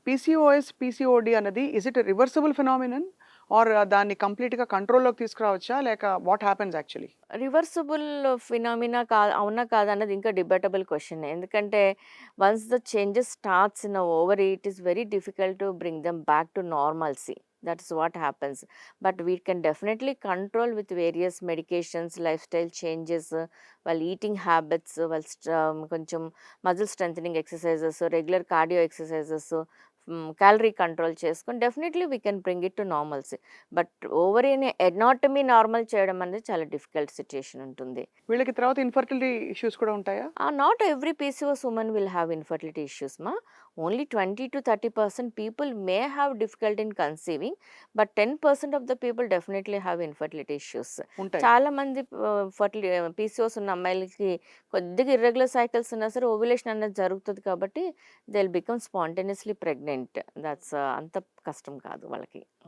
PCOS, PCOD అన్నది is it reversible phenomenon or దాన్ని కంప్లీట్‌గా కంట్రోల్‌లోకి తీసుకురావచ్చా? లేక what happens actually? Reversible phenomena అవునా కాదా అన్నది ఇంకా డిబేటబుల్ క్వెషనే. ఎందుకంటే once the changes starts in ovary it is very difficult to bring them back to normalcy. That is what happens. But we can definitely control with various medications, lifestyle changes, వాళ్ళ eating habits, వాళ్ళ కొంచెం muscle strengthening exercises, regular cardio exercises, calorie control చేసుకొని definitely we can bring it to normalcy. But ఓవరీని anatomy normal చేయడం అనేది చాలా difficult situation ఉంటుంది. వీళ్ళకి తర్వాత ఇన్‌ఫర్టిలిటీ ఇష్యూస్ కూడా ఉంటాయా? Not every PCOS woman will have infertility issues, ma. Only 20 to 30% people may have difficulty in conceiving, but 10% of the people definitely have infertility issues. ఉంటాయి. చాలా మంది పీసీఓస్ ఉన్న అమ్మాయిలకి కొద్దిగా ఇర్రెగ్యులర్ సైకిల్స్ ఉన్నా సరే ఓవ్యులేషన్ అనేది జరుగుతుంది కాబట్టి they will become spontaneously pregnant. That's అంత కష్టం కాదు వాళ్ళకి.